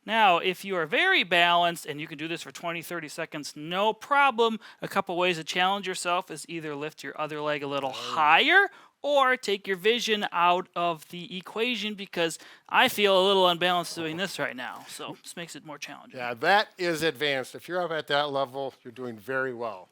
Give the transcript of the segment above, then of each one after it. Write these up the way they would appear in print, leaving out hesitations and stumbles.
Now, if you are very balanced and you can do this for 20, 30 seconds, no problem. A couple ways to challenge yourself is either lift your other leg a little Oh, higher or take your vision out of the equation because I feel a little unbalanced doing this right now. So this makes it more challenging. yeah, that is advanced. If you're up at that level, you're doing very well.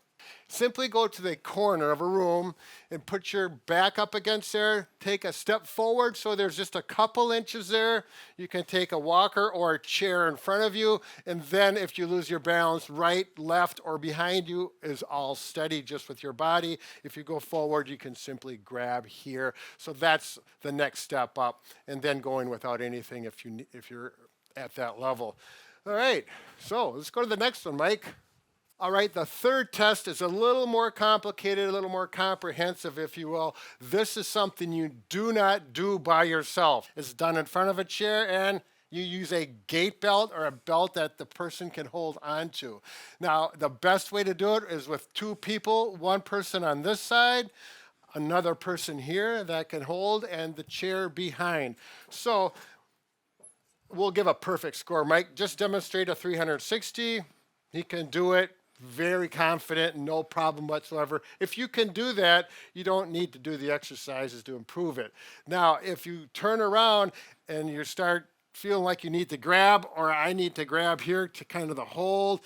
Simply go to the corner of a room and put your back up against there. Take a step forward so there's just a couple inches there. You can take a walker or a chair in front of you. And then if you lose your balance, right, left, or behind you is all steady just with your body. If you go forward, you can simply grab here. So that's the next step up. And then going without anything if you're at that level. All right, so let's go to the next one, Mike. All right, the third test is a little more complicated, a little more comprehensive, if you will. This is something you do not do by yourself. It's done in front of a chair and you use a gait belt or a belt that the person can hold onto. Now, the best way to do it is with two people, one person on this side, another person here that can hold, and the chair behind. So we'll give a perfect score. Mike, just demonstrate a 360. He can do it. Very confident, no problem whatsoever. If you can do that, you don't need to do the exercises to improve it. Now, if you turn around and you start feeling like you need to grab, or I need to grab here to kind of the hold,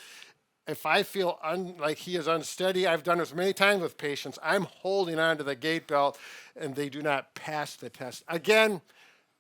if I feel like he is unsteady, I've done this many times with patients, I'm holding onto the gait belt and they do not pass the test. Again,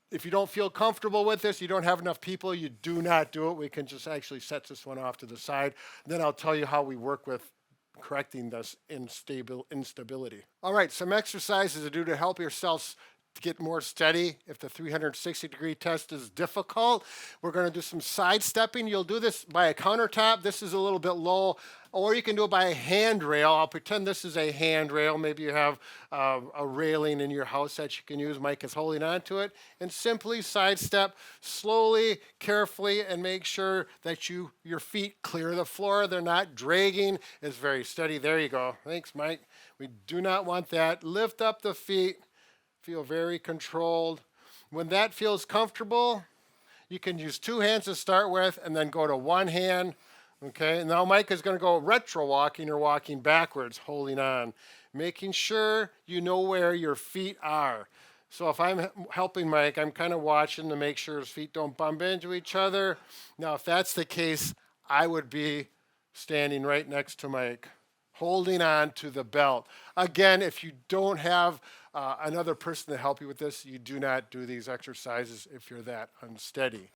if you don't feel comfortable with this, you don't have enough people, you do not do it. We can just actually set this one off to the side. Then I'll tell you how we work with correcting this instability. All right, some exercises to do to help yourself to get more steady. If the 360-degree test is difficult, we're going to do some side stepping. You'll do this by a countertop. This is a little bit low, or you can do it by a handrail. I'll pretend this is a handrail. Maybe you have a railing in your house that you can use. Mike is holding onto it, and simply sidestep slowly, carefully, and make sure that your feet clear the floor. They're not dragging. It's very steady. There you go. Thanks, Mike. We do not want that. Lift up the feet. Feel very controlled. When that feels comfortable, you can use two hands to start with and then go to one hand. Okay, now Mike is going to go retro walking or walking backwards, holding on, making sure you know where your feet are. So if I'm helping Mike, I'm kind of watching to make sure his feet don't bump into each other. Now, if that's the case, I would be standing right next to Mike, holding on to the belt. Again, if you don't have another person to help you with this, you do not do these exercises if you're that unsteady.